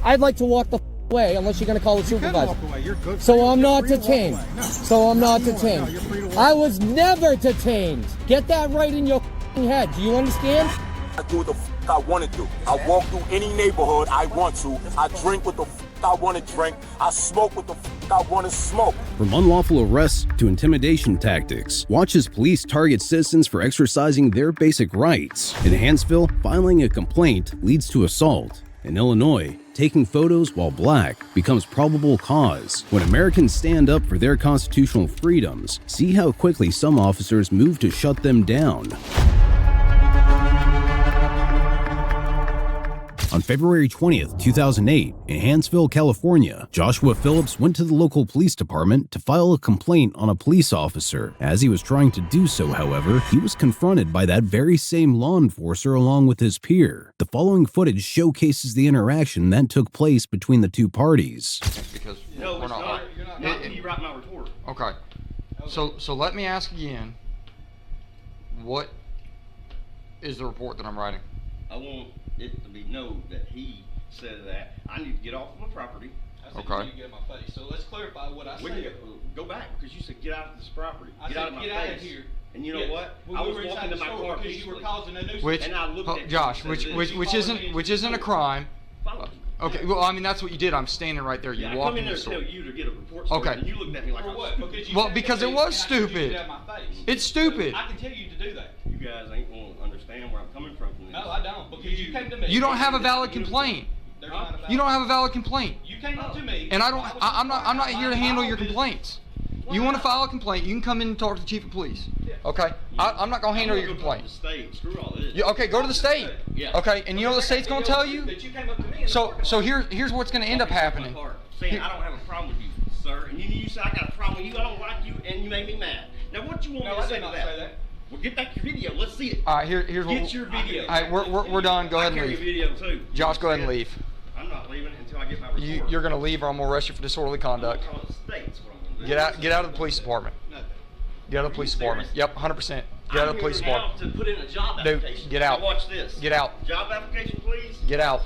I'd like to walk the away unless you're going to call the supervisor. Walk away. You're good. So I'm not You're free to walk detained. away. No. So I'm not You're free to walk. detained. No, you're free to walk I was never detained. Get that right in your head. Do you understand? I do what the I want to do. I walk through any neighborhood I want to. I drink what the I want to drink. I smoke what the I want to smoke. From unlawful arrests to intimidation tactics, watch as police target citizens for exercising their basic rights. In Hansville, filing a complaint leads to assault. In Illinois, taking photos while black becomes probable cause. When Americans stand up for their constitutional freedoms, see how quickly some officers move to shut them down. On February 20th, 2008, in Hansville, California, Joshua Phillips went to the local police department to file a complaint on a police officer. As he was trying to do so, however, he was confronted by that very same law enforcer along with his peer. The following footage showcases the interaction that took place between the two parties. Because no, we're not. You're not until you write my report. Okay. So let me ask again. What is the report that I'm writing? I want it to be known that he said that I need to get off of my property. I said Okay. you need to get out of my face. So let's clarify what I We said. can go back because you said get out of this property. I Get said out of my get face. out of here. And you know Yes. what? When I we was were inside walking to the my store car because you were peacefully. causing a nuisance. Which, And I looked at you Josh, and said which this. isn't a crime. Follow me. Okay. Well, I mean that's what you did. I'm standing right there. You Yeah, I walked come in in there the to tell store. you to get a report. Okay. And you looked at me like For I was what? stupid. Because you Well, said because that it to me, was and I told you to stupid. get out of my face. It's stupid. I can tell you to do that. You guys ain't going to understand where I'm coming from this. No, I don't. Because you came to me. You don't have a valid complaint. There's not a valid- You don't have a valid complaint. You came up to me. And I don't. was I'm not here to handle your business. complaints. You want to file a complaint? You can come in and talk to the chief of police. Okay. I'm not gonna handle your complaint. The state. Screw all this. Okay, go to the state. Yeah. Okay, and you know what the state's gonna tell you? That you came up to me. in the So parking so lot. here's what's gonna end up happening. Saying I don't have a problem with you, sir. And you say I got a problem with you. I don't like you, and you made me mad. Now what you want No, me to I say did to not that? say that. Well, get back your video. Let's see it. All right, here's what. Get your video. All right, we're done. Go ahead and I carry leave. your video too. Josh, go ahead and leave. I'm not leaving until I get my report. You're gonna leave, or I'm gonna arrest you for disorderly conduct. I'm gonna call the state's what I'm gonna do. Get out of the police department. Nothing. Get out of the police department. Yep, 100%. Get out of the police I'm here department. now to put in a job Dude, application. get out. Now watch this. Get out. Job application, please. Get out.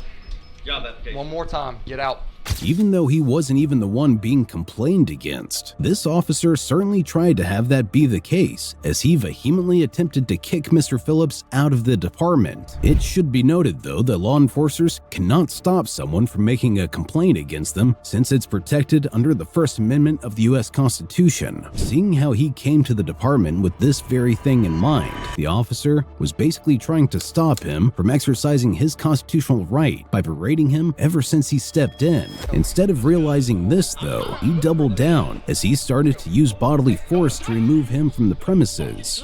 Job application. One more time. Get out. Even though he wasn't even the one being complained against, this officer certainly tried to have that be the case, as he vehemently attempted to kick Mr. Phillips out of the department. It should be noted, though, that law enforcers cannot stop someone from making a complaint against them, since it's protected under the First Amendment of the U.S. Constitution. Seeing how he came to the department with this very thing in mind, the officer was basically trying to stop him from exercising his constitutional right by berating him ever since he stepped in. Instead of realizing this, though, he doubled down as he started to use bodily force to remove him from the premises.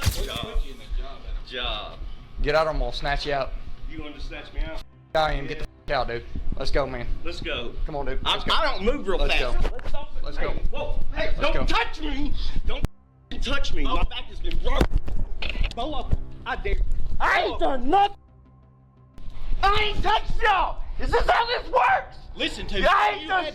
Job. Get out, or I'm gonna snatch you out. You want to snatch me out? I am. Get the out, dude. Let's go, man. Let's go. Come on, dude. I Let's go. don't move real Let's fast. go. Let's go. Whoa. Hey, Let's don't go. touch me. Don't touch me. My back has been broke. Bow up. I dare. I ain't done nothing. I ain't touched y'all. Is this how this works? Listen to me. I ain't done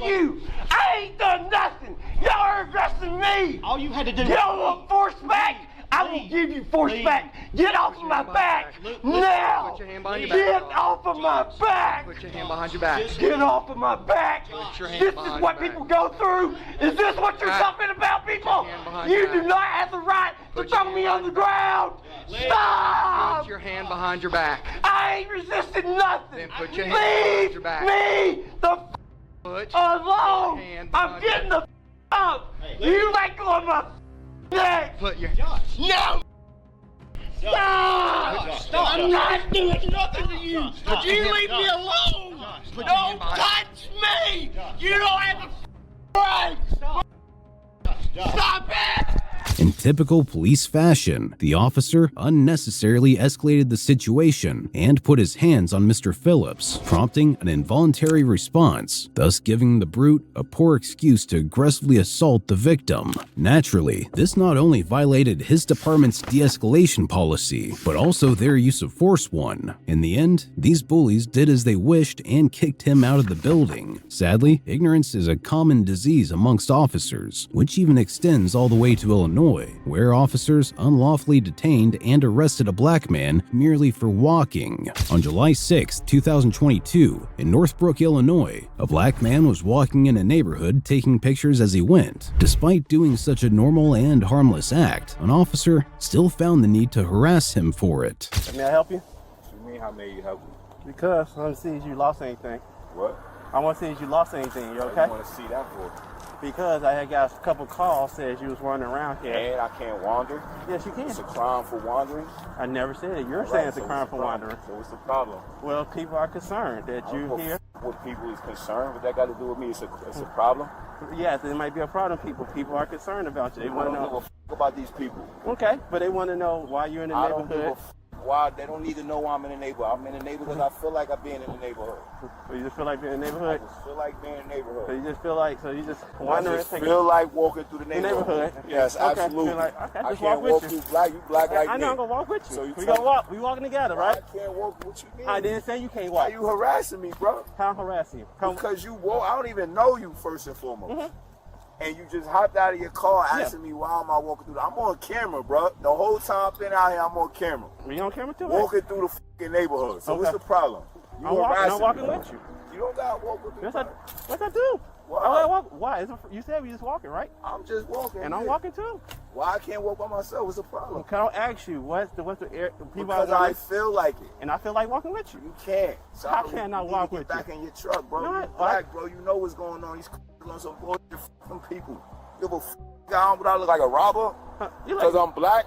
you. I ain't done nothing. Y'all are aggressing me. All you had to do. Y'all want force back? I will give you force back. Get off of my back now. Put your hand behind your Get back. off of my back. Put your hand behind your back. Get off of my back. Put your hand This is behind what your people back. go through. Is this what you're talking about, people? hand behind You your do back. not have the right to Put your throw me hand on the ground. Stop! Put your hand behind your back. I ain't resisting nothing. Then put your hand behind Leave your back. me the Put alone. your hand I'm behind getting your the up. You let go of my neck. Put your No! Stop! Stop. I'm not doing nothing to you. Stop. You leave me alone. Put your Don't hand behind- touch me. You don't have the right. Stop it! In typical police fashion, the officer unnecessarily escalated the situation and put his hands on Mr. Phillips, prompting an involuntary response, thus giving the brute a poor excuse to aggressively assault the victim. Naturally, this not only violated his department's de-escalation policy, but also their use of force one. In the end, these bullies did as they wished and kicked him out of the building. Sadly, ignorance is a common disease amongst officers, which even extends all the way to Illinois. Illinois, where officers unlawfully detained and arrested a black man merely for walking. On July 6, 2022, in Northbrook, Illinois, a black man was walking in a neighborhood taking pictures as he went. Despite doing such a normal and harmless act, an officer still found the need to harass him for it. May I help you? What you mean, how may you help me? Because I want to see if you lost anything. What? I want to see if you lost anything. You okay? What you want to see that for? Because I had got a couple calls says you was running around here. And I can't wander? Yes, you can. It's a crime for wandering? I never said it. You're All saying right, it's a so crime what's for the problem? wandering. So what's the problem? Well, people are concerned that you here. What people is concerned? What that got to do with me? It's a problem? Yes, there might be a problem. People are concerned about you. They want to I don't know. give a about these people. Okay, but they want to know why you're in the I don't give neighborhood. why they don't need to know why I'm in the neighborhood. I'm in the neighborhood because I feel like I'm being in the neighborhood. So you just feel like being in the I neighborhood. just feel like being in the neighborhood. So you just feel like I wandering. just feel like walking through the the neighborhood. neighborhood. Yes, Okay, absolutely. feel like, okay, I just can't walk walk with you. through black. You black like I know me. I'm gonna walk with you. So you We tell gonna walk. We walking together, Why right? I can't walk. What you mean? I didn't say you can't Why walk. you harassing me, bro? How I'm harassing you? Come. Because you walk. I don't even know you first and foremost. Mhm. And you just hopped out of your car Yeah. asking me why am I walking through. I'm on camera, bro. The whole time I've been out here, I'm on camera. We on camera too. Walking through the fucking neighborhood. So what's Okay. the problem? You I'm harassing walking me. with you. You don't gotta walk with me. Yes, I do. Why? I walk. Why? You said we just walking, right? I'm just walking. And I'm yeah. walking too. Why I can't walk by myself? What's the problem? Can I ask you what's the people Because out I there, feel like it. and I feel like walking with you. You can't. How Sorry, can I you need walk to with get back you? in your truck, bro. No, You black, bro. You know what's going on. These on some bullshit from people. Give a down, but I look like a robber Huh, you because like, I'm black.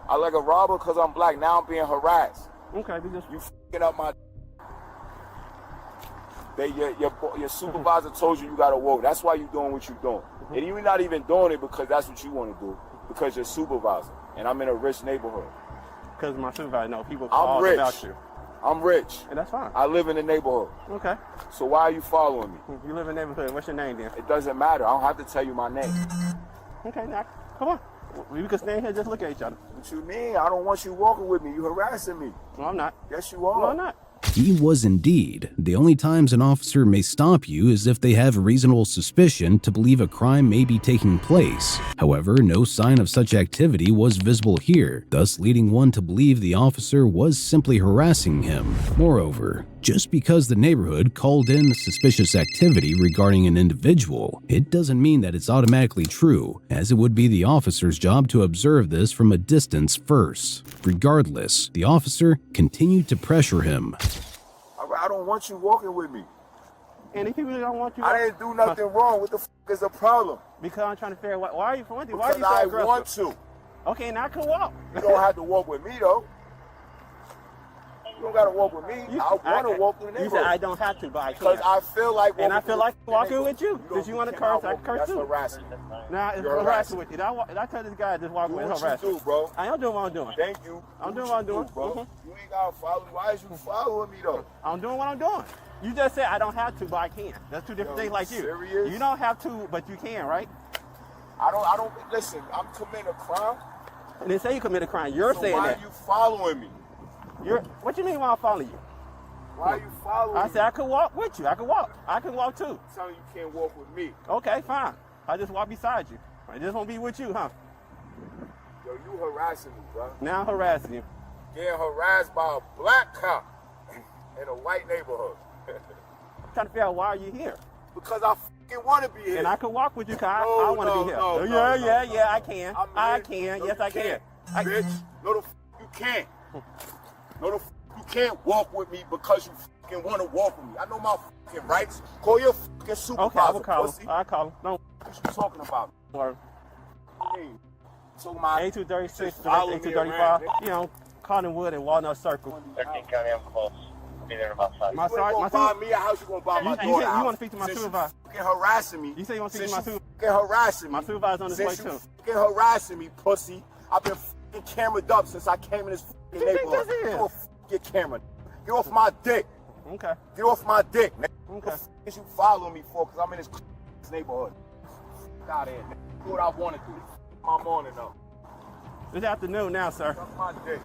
I like a robber because I'm black. Now I'm being harassed. okay, we just You fucking up my. Your supervisor told you gotta walk. That's why you doing what you doing. And you're not even doing it because that's what you want to do. Because you're supervisor. And I'm in a rich neighborhood. because my supervisor know people I'm call rich. about you, I'm rich. and that's fine. I live in the neighborhood. Okay, So why are you following me? you live in the neighborhood. What's your name then? It doesn't matter. I don't have to tell you my name. Okay, now come on. We can stand here and just look at each other. What you mean? I don't want you walking with me. You harassing me. No, I'm not. Yes, you are. No, I'm not. He was indeed. The only times an officer may stop you is if they have reasonable suspicion to believe a crime may be taking place. However, no sign of such activity was visible here, thus leading one to believe the officer was simply harassing him. Moreover, just because the neighborhood called in suspicious activity regarding an individual, it doesn't mean that it's automatically true, as it would be the officer's job to observe this from a distance first. Regardless, the officer continued to pressure him. I don't want you walking with me. And if people don't want you, I didn't do nothing wrong. What the is the problem? because I'm trying to figure out why are you for one thing? Why are Because you so I aggressive? want to. Okay, now I can walk. You don't have to walk with me, though. You don't got to walk with me. I want to walk through the You neighborhood. said I don't have to, but I Because can. I feel like walking And I feel through like the walking neighborhood. with you. Since you want to cannot curse, I walk can with me. curse That's too. harassing. Now it's You're harassing harassing. with you. Did I tell this guy just walk Do with what harassing? you do, bro. I am doing what I'm doing. Thank you. I'm Do doing what I'm you doing. do, bro. Mhm. You ain't got to follow me. Why is you following me, though? I'm doing what I'm doing. You just said I don't have to, but I can. That's two different Yo, things like you. serious? You don't have to, but you can, right? I don't, listen, I'm committing a crime. And they say you commit a crime. You're So saying why that. are you following me? What you mean why I'm following you? Why are you following I me? said I could walk with you. I could walk. I can walk too. I'm telling you can't walk with me. Okay, fine. I just walk beside you. I just won't be with you, huh? Yo, you harassing me, bro. Now I'm harassing you. Getting harassed by a black cop in a white neighborhood. I'm trying to figure out why are you here? Because I fucking want to be here. And I could walk with you because No, I want to no, be here. no, Yeah, I can. I'm I here. can. No, Yes, you I can. can't. Bitch, no the you can't. No the you can't walk with me because you fucking want to walk with me. I know my fucking rights. Call your fucking supervisor, Okay, I will call pussy. him. I'll call him. No. What you talking about? Or Hey, talking about 8236, follow me 8235. around. You know, Cottonwood and Walnut Circle. 13 County, I'm close. I'll be there in about 5. My You ain't sergeant, gonna my buy me a house, you gonna buy my You daughter said you a house. wanna speak to my Since supervisor. You fucking harassing me. You said you wanna speak to Since my you fucking harassing me. My supervisor's on his way Since you too. fucking harassing me, pussy. I've been fucking cameraed up since I came in this fucking What you think neighborhood. this is? You a fucking camera. Get off my dick. Okay. Get off my dick, man. What Okay. the fuck is you following me for? Because I'm in this neighborhood. Fuck out of here, man. Do what I want to do. My morning, though. It's afternoon now, sir. Suck my dick.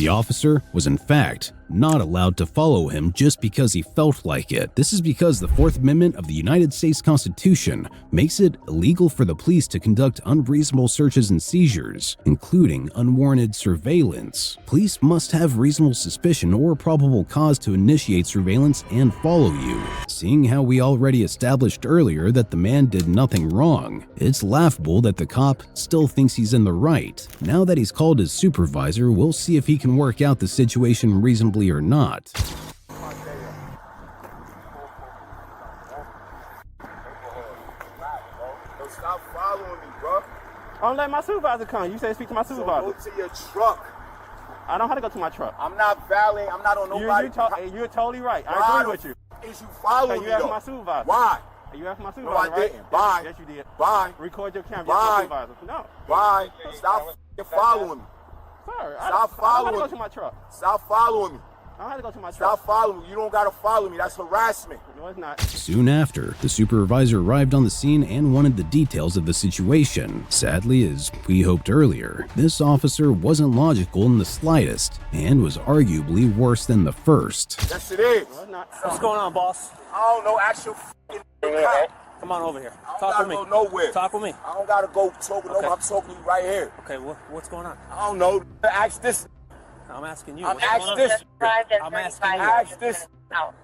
The officer was in fact not allowed to follow him just because he felt like it. This is because the Fourth Amendment of the United States Constitution makes it illegal for the police to conduct unreasonable searches and seizures, including unwarranted surveillance. Police must have reasonable suspicion or probable cause to initiate surveillance and follow you. Seeing how we already established earlier that the man did nothing wrong, it's laughable that the cop still thinks he's in the right. Now that he's called his supervisor, we'll see if he can work out the situation reasonably or not. Stop following me, bro. I don't let my supervisor come. You say speak to my supervisor. So go to your truck. I don't have to go to my truck. I'm not valet. I'm not on nobody. You're totally right. I agree with you. Is you following me, you asked though? my supervisor. Why? You asked my No, supervisor, I didn't. right? Bye. Yes, you did. Bye. Record your camera. Bye. Yes, my supervisor. No. Bye. Stop following me. Sir, Stop I don't following have to me. go to my truck. Stop following me. I don't have to go to my truck. Stop following me. You don't gotta follow me. That's harassment. No, it's not. Soon after, the supervisor arrived on the scene and wanted the details of the situation. Sadly, as we hoped earlier, this officer wasn't logical in the slightest and was arguably worse than the first. Yes, it is. No, it's not. What's going on, boss? I don't know. Actual f***ing cop. Come on over here. I don't Talk gotta with me. go nowhere. Talk with me. I don't gotta go talk with nobody. I'm talking to you right here. Okay, what's going on? I don't know. Ask this. I'm asking you. I'm What's going asking on? this. I'm asking you. Ask this.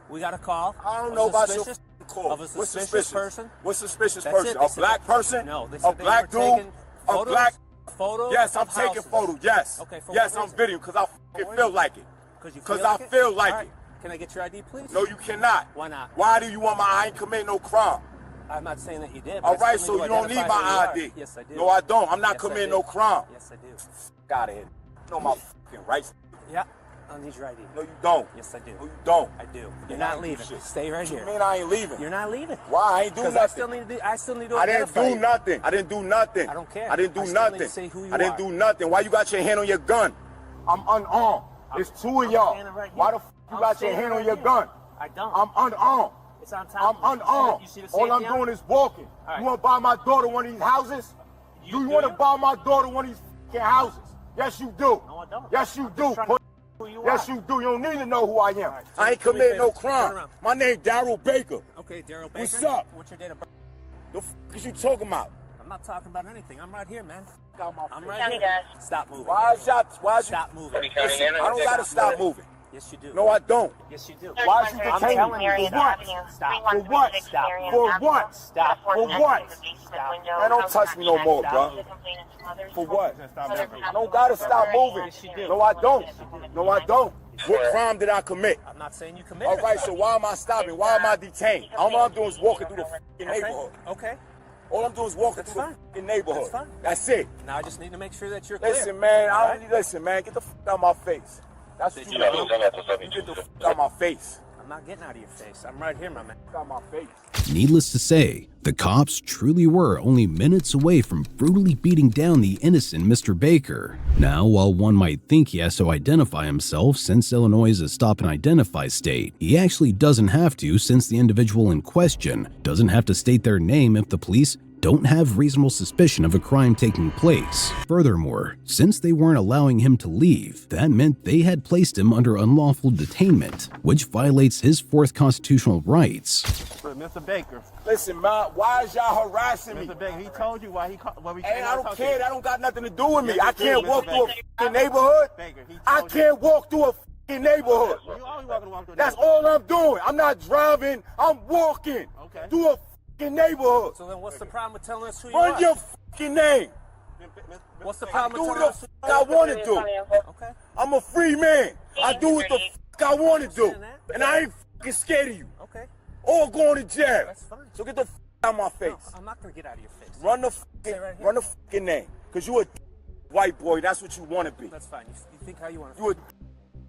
We got a call. I don't of know a about your suspicious- f***ing call. Of a What's suspicious person? What suspicious That's person? it. They A said black person? No, they A said they black were dude? taking A photos, black? photos Yes, I'm of taking houses. photos. Yes. Okay, for yes, what I'm reason? videoing because I f***ing feel like it. Because I feel like All right. it. Can I get your ID, please? No, you cannot. Why not? Why do you want my? I ain't commit no crime. I'm not saying that you did. but All I right, still so need you to don't need identify my who you ID. are. Yes, I do. No, I don't. I'm not Yes, I committing do. no crime. Yes, I do. F*** out of here. You know my f***ing rights. Yeah, I need your ID. No, you don't. Yes, I do. No, you don't. I do. You're Then I not ain't do leaving. shit. Stay right What here. you mean I ain't leaving? You're not leaving. Why? I ain't do Because nothing. I still need to I didn't identify do you. nothing. I didn't do nothing. I don't care. I didn't do I still need nothing. to say who you I didn't are. do nothing. Why you got your hand on your gun? I'm unarmed. There's two of y'all. standing right here. Why the f you I'm got your standing hand on right your here. gun? I don't. I'm unarmed. It's on top. I'm unarmed. You see the All I'm safety on? doing is walking. All right. You want to buy my daughter one of these houses? Do you want to buy my daughter one of these f***ing houses? Yes, you do. No, I don't. Yes, you do. trying to who you Yes, are. you do. You don't need to know who I am. right, I ain't do me a committing no favor. Turn crime. around. My name Daryl Baker. Okay, Daryl Baker. What's up? What's your date of birth? The f is you talking about? I'm not talking about anything. I'm right here, man. Got my I'm face. right County here. desk. Stop moving. Why is you Stop moving. Listen, I don't gotta stop moving. Yes, you do. No, I don't. Yes, you do. Why is you I'm detaining telling me? you. For what? Stop. For what? Stop. For what? Stop. For what? Man, don't touch me no more, bro. For what? I don't gotta stop moving. Yes, you do. No, I don't. No, I don't. What crime did I commit? I'm not saying you committed. All right, so why am I stopping? Why am I detained? All I'm doing is walking through the f***ing neighborhood. Okay. All I'm doing is walking That's through fine. the f***ing neighborhood. That's fine. That's it. Now I just need to make sure that you're clear. Listen, man. All right? Listen, man. Get the f*** out of my face. That's what Did you you do. know? You get the f*** out of my face. I'm not getting out of your face. I'm right here, my man. Out of my face. Needless to say, the cops truly were only minutes away from brutally beating down the innocent Mr. Baker. Now, while one might think he has to identify himself since Illinois is a stop and identify state, he actually doesn't have to since the individual in question doesn't have to state their name if the police don't have reasonable suspicion of a crime taking place. Furthermore, since they weren't allowing him to leave, that meant they had placed him under unlawful detainment, which violates his fourth constitutional rights. Mr. Baker. Listen, man. Why is y'all harassing me? Mr. Baker, he told you why he called. Hey, I don't care. That don't got nothing to do with me. Yes, I it do, can't Mr. walk through a Baker. f***ing neighborhood. Baker, he I told you. can't walk through a f***ing neighborhood. You always walk through That's all I'm doing. I'm not driving. I'm walking Okay. through a f***ing neighborhood. So then what's the problem with telling us who you Run are? your f***ing name. What's the I problem do with what telling the us f*** I want to do. Okay. I'm a free man. I do what the f*** I want to do. understand that. And I ain't f***ing scared of you. Okay. Or going to jail. That's fine. So get the f*** out of my face. No, I'm not going to get out of your face. Run the Stay right f***ing, here. run the f***ing name. Because you a white boy. That's what you want to be. That's fine. You think how you want to You a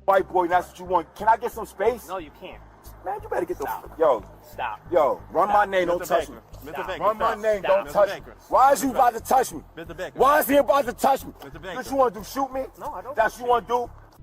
white boy. That's what you want. Can I get some space? No, you can't. Man, you better get the Stop. Yo, Stop. yo, run my name, don't Mr. touch Baker. me. Mr. Baker, Run my stop. name, Stop. don't Mr. touch Baker. me. Why is you about to touch me? Mr. Baker. Why is he about to touch me? Mr. Baker. What you want to do, shoot me? No, I don't. That's what you want to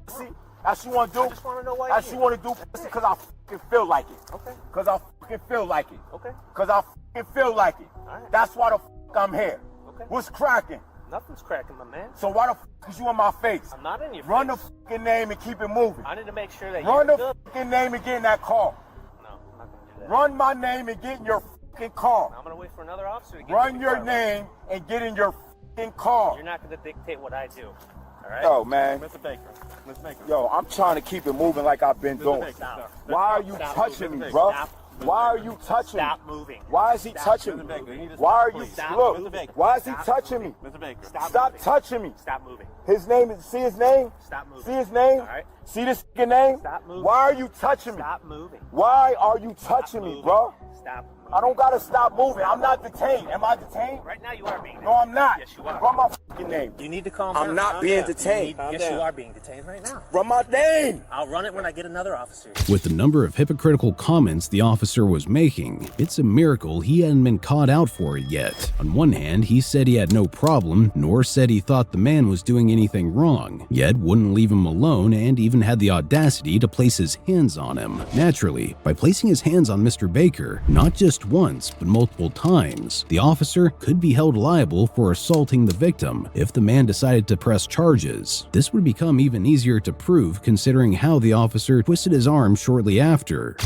do? See? That's what you want to do? I just want to know why That's you're what you want to do? Because I fucking feel like it. Okay. Because I fucking feel like it. Okay. Because I fucking feel like it. All right. That's why the fuck I'm here. Okay. What's cracking? Nothing's cracking, my man. So why the fuck is you in my face? I'm not in your Run face. the fucking name and keep it moving. I need to make sure that Run you're the good. fucking name and get in that car. No, I'm not gonna do that. Run my name and get in your fucking car. I'm gonna wait for another officer to get Run in your car. name and get in your fucking car. You're not gonna dictate what I do. All right? Yo, man. Mr. Baker. Mr. Baker. Yo, I'm trying to keep it moving like I've been doing. Baker, stop. Why are you Stop touching moving. me, bro? Stop. Why are you touching me? Stop moving. Why is he touching Mr. me? Baker, you need to Why are stop, you please. Stop. look? Mr. Baker. Why is he Stop touching moving. me? Mr. Baker. Stop moving. touching me. Stop moving. His name is, see his name? Stop moving. See his name? All right? See this fucking name? Stop moving. Why are you touching me? Stop moving. Why are you Stop touching me, moving. bro? Stop moving. I don't gotta stop moving. I'm not detained. Am I detained? Right now you are being detained. No, I'm not. Yes, you are. Run my fucking name. You need to calm I'm down. not Calm being down. detained. Yes, you are being detained right now. Run my name. I'll run it when I get another officer. With the number of hypocritical comments the officer was making, it's a miracle he hadn't been caught out for it yet. On one hand, he said he had no problem, nor said he thought the man was doing anything wrong, yet wouldn't leave him alone and even had the audacity to place his hands on him. Naturally, by placing his hands on Mr. Baker, not just once, but multiple times, the officer could be held liable for assaulting the victim if the man decided to press charges. This would become even easier to prove considering how the officer twisted his arm shortly after.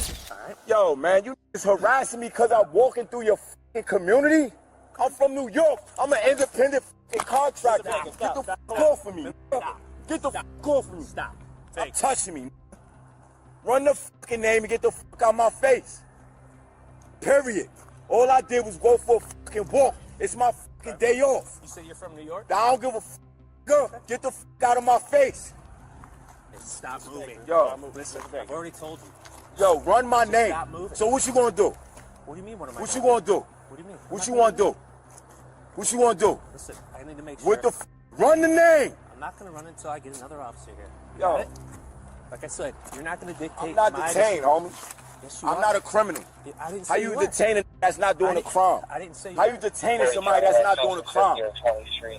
Yo, man, you just harassing me because I'm walking through your fucking community? I'm from New York. I'm an independent fucking contractor. Get the fuck off of me. Get the fuck off of me. Stop. Stop touching me. Run the fucking name and get the fuck out my face. Period. All I did was go for a fucking walk. It's my fucking day off. You say you're from New York? I don't give a fuck. Girl, get the fuck out of my face. Stop moving. Yo, Listen, I've already told you. yo, run my name. Stop moving. So what you gonna do? What do you mean? What am I What you gonna gonna do? What do you mean? What you wanna do? What you wanna do? Listen, I need to make sure. What the run the name? I'm not gonna run until I get another officer here. You Yo. got it? Like I said, you're not gonna dictate. I'm not my detained, homie. Yes, you I'm are. not a criminal. I didn't say How you were. detaining that's not doing a crime? I didn't say you How were. you detaining somebody that's not doing a crime?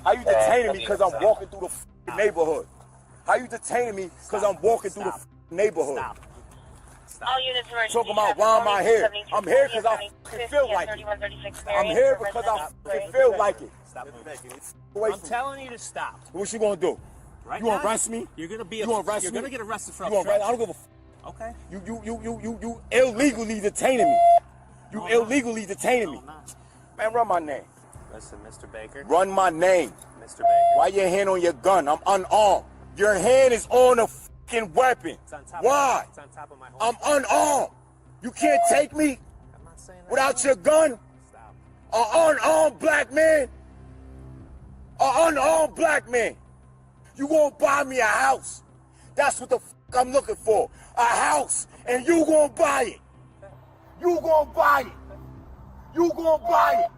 How you detaining me because I'm walking through the fucking neighborhood? How you detaining me because I'm walking through the fucking neighborhood? Stop. All units are Talking about why am I here? I'm here because I fucking feel like it. I'm here because I fucking feel like it. Stop moving. Away I'm from- telling you to stop. What you gonna do? Right You gonna now, arrest me? You're gonna be. You gonna arrest You're me? gonna get arrested for You gonna arrest? I obstruction. don't give a fuck. Okay. You illegally detaining me. You illegally detaining me. No, I'm not. Man, run my name. Listen, Mr. Baker. Run my name. Mr. Baker. Why your hand on your gun? I'm unarmed. Your hand is on a fucking weapon. It's on top Why? It's on top of my home. I'm unarmed. You can't take me I'm not saying that. without your gun. Stop. An unarmed black man. An unarmed black man. You gonna buy me a house. That's what the fuck I'm looking for. A house. And you gonna buy it. You gonna buy it. You gonna buy it.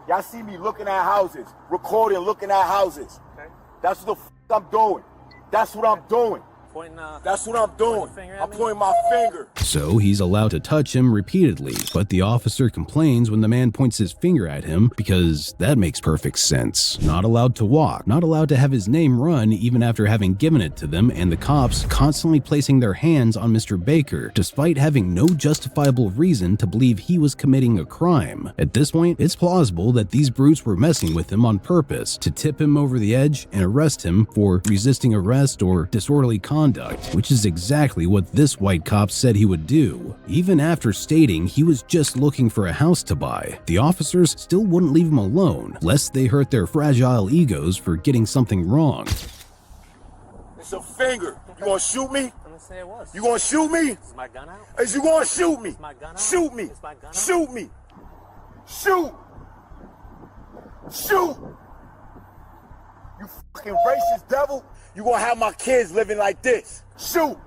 Y'all see me looking at houses, recording, looking at houses. Okay. That's what the fuck I'm doing. That's what I'm doing. Pointing. That's what I'm doing. finger at I'm me? pointing my finger. So he's allowed to touch him repeatedly, but the officer complains when the man points his finger at him because that makes perfect sense. Not allowed to walk, not allowed to have his name run even after having given it to them, and the cops constantly placing their hands on Mr. Baker despite having no justifiable reason to believe he was committing a crime. At this point, it's plausible that these brutes were messing with him on purpose to tip him over the edge and arrest him for resisting arrest or disorderly conduct, which is exactly what this white cop said he would do. Even after stating he was just looking for a house to buy, the officers still wouldn't leave him alone, lest they hurt their fragile egos for getting something wrong. It's a finger. You gonna shoot me? I'm gonna say it was. You gonna shoot me? Is my gun out? Is you gonna shoot me? my gun out? Shoot me. Is my gun out? Shoot me. Shoot. Shoot. You fucking racist devil. You gonna have my kids living like this. Shoot.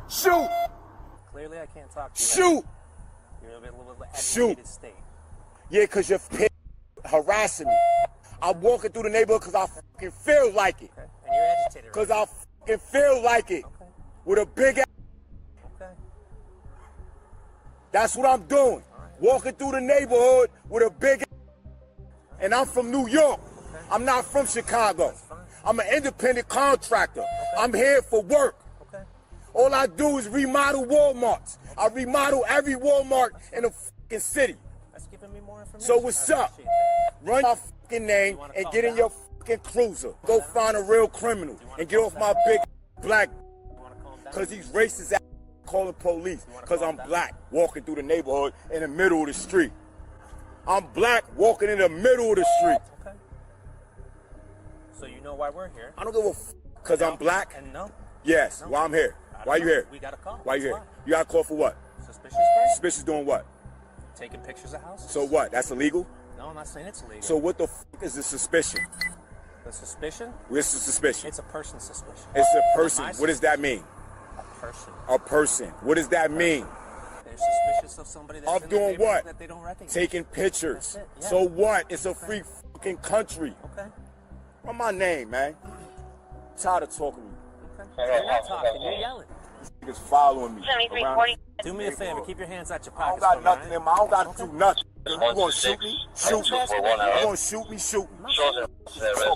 Shoot. Clearly, I can't talk to you. Shoot. You're in a little bit Shoot. agitated state. Yeah, cause you're harassing me. I'm walking through the neighborhood cause I fucking feel like it. Okay. And you're agitated. Cause right? I fucking feel like it. Okay. With a big ass. Okay. That's what I'm doing. Walking through the neighborhood with a big ass. And I'm from New York. I'm not from Chicago. I'm an independent contractor. I'm here for work. Okay. All I do is remodel Walmarts. I remodel every Walmart in the fucking city. That's giving me more information. So what's I up? appreciate that. Run my fucking name and get in your fucking cruiser. Go find a real criminal and get off my big black. Cause he's racist calling police. Cause I'm black walking through the neighborhood in the middle of the street. I'm black walking in the middle of the street. Okay. So you know why we're here? I don't give a cause I'm black. And no. Yes. No. Why I'm here? Why you here? We got a call. Why you That's here? You got a call for what? Suspicious person? Suspicious doing what? Taking pictures of houses. So what? That's illegal? No, I'm not saying it's illegal. So what the is the suspicion? The suspicion? What's the suspicion? It's a person suspicion. It's a person. What does that mean? A person. A person. What does that mean? They're suspicious of somebody that's I'm in the doing neighborhood what? that they don't recognize. Taking pictures. That's it, yeah. So what? It's a free fucking country. Okay. What's my name, man? I'm tired of talking to you. Okay. You're not talking. You're yelling. Niggas following me. 7340. Do me a favor. Keep your hands out your I don't pockets. got nothing in my. I don't got to do nothing. You gonna shoot me? Shoot me. You gonna shoot me? Shoot me.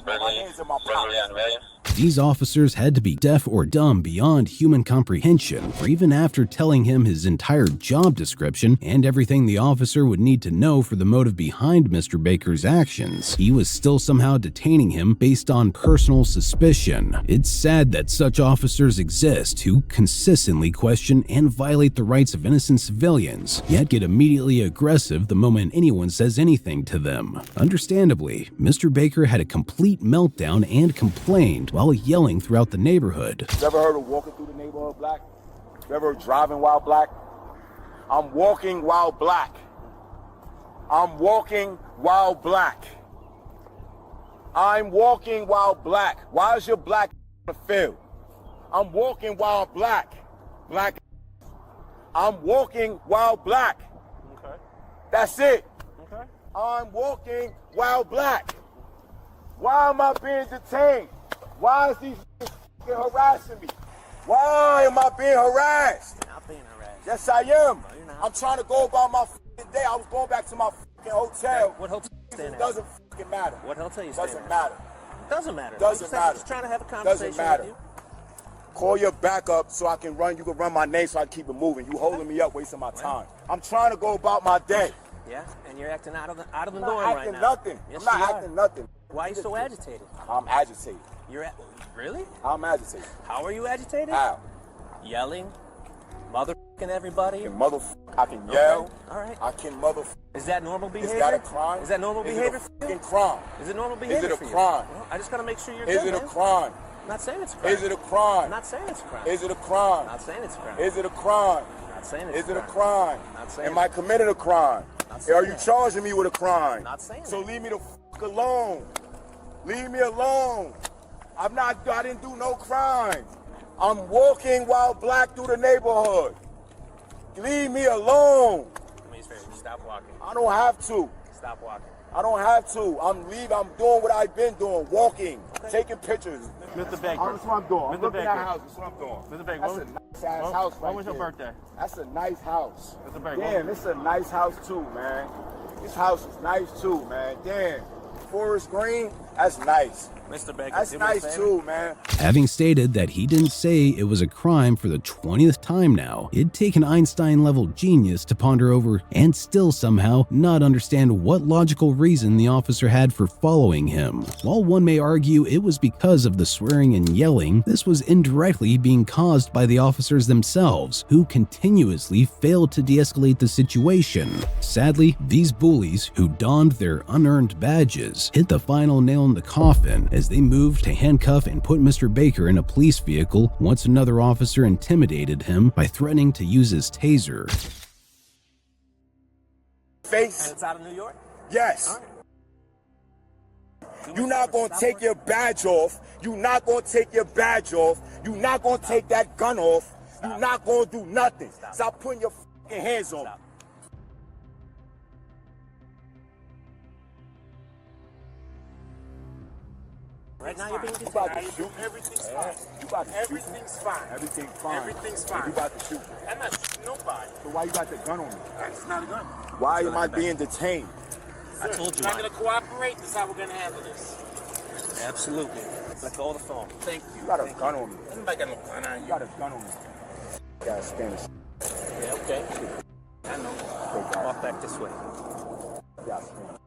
My hands in my pocket. These officers had to be deaf or dumb beyond human comprehension, for even after telling him his entire job description and everything the officer would need to know for the motive behind Mr. Baker's actions, he was still somehow detaining him based on personal suspicion. It's sad that such officers exist who consistently question and violate the rights of innocent civilians, yet get immediately aggressive the moment anyone says anything to them. Understandably, Mr. Baker had a complete meltdown and complained while yelling throughout the neighborhood. You ever heard of walking through the neighborhood black? You ever heard driving while black? I'm walking while black. I'm walking while black. I'm walking while black. Why is your black in the field? I'm walking while black. Black. I'm walking while black. Okay. That's it. Okay. I'm walking while black. Why am I being detained? Why is these niggas harassing me? Why am I being harassed? You're not being harassed. Yes, I am. No, you're not. I'm trying to go about my day. I was going back to my hotel. What hotel you staying It at? doesn't matter. What hotel you staying Doesn't at? matter. Doesn't matter. Doesn't I'm matter. just trying to have a conversation Doesn't matter. with you. Call your backup so I can run. You can run my name so I can keep it moving. You holding me up, wasting my time. I'm trying to go about my day. Yeah, and you're acting out of the I'm norm not right acting now. nothing. Yes, I'm not you are. acting nothing. Why are you so agitated? I'm agitated. Really? I'm agitated. How are you agitated? How? Yelling, motherfucking everybody. I can yell. All right. I can motherfucker. Is that normal behavior? Is that a crime? Is that normal behavior Is it for a you? fucking crime? Is it normal behavior Is it for a you? crime? Well, I just gotta make sure you're Is good, it a man. crime? I'm not saying it's a crime. Is it a crime? I'm not saying it's a crime. Is it a crime? I'm not saying it's a crime. Is it a crime? I'm not saying it's Is a it a crime. crime? Not saying Am I committing a crime? Not saying Are you that. charging me with a crime? Not saying So that. leave me the fuck alone. Leave me alone. I didn't do no crime. I'm walking while black through the neighborhood. Leave me alone. Stop walking. I don't have to. Stop walking. I don't have to. I'm doing what I've been doing, walking, taking pictures. Mr. Baker. That's what I'm doing. I'm Mr. looking Baker. at houses. That's what I'm doing. Mr. Baker, That's a nice ass house right when was your there. birthday? That's a nice house. Mr. Baker, Damn, this is a nice house too, man. This house is nice too, man. Damn. Forest Green, that's nice. Mr. Baker, That's do me a nice favor. too, man. Having stated that he didn't say it was a crime for the 20th time now, it'd take an Einstein-level genius to ponder over and still somehow not understand what logical reason the officer had for following him. While one may argue it was because of the swearing and yelling, this was indirectly being caused by the officers themselves, who continuously failed to de-escalate the situation. Sadly, these bullies, who donned their unearned badges, hit the final nail in the coffin as they moved to handcuff and put Mr. Baker in a police vehicle once another officer intimidated him by threatening to use his taser. Face. And it's out of New York? Yes. You're not going to take your badge off. You're not going to take your badge off. You're not going to take that gun off. You're not going to do nothing. Stop putting your fucking hands on me. Right now you're being You about detained. to shoot? Everything's fine. You about to shoot? Everything's fine. Everything's fine. Everything's fine. You about to shoot? I'm not shooting nobody. So why you got the gun on me? It's not a gun. Why am I being detained? I told you. You're not going to cooperate. This is how we're going to handle this. Absolutely. Let go of the phone. Thank you. You got a gun on me. Everybody got no gun on You you. got a gun on me. You got Spanish. Yeah, okay. I know. Okay, guys. Walk back this way. You got Spanish.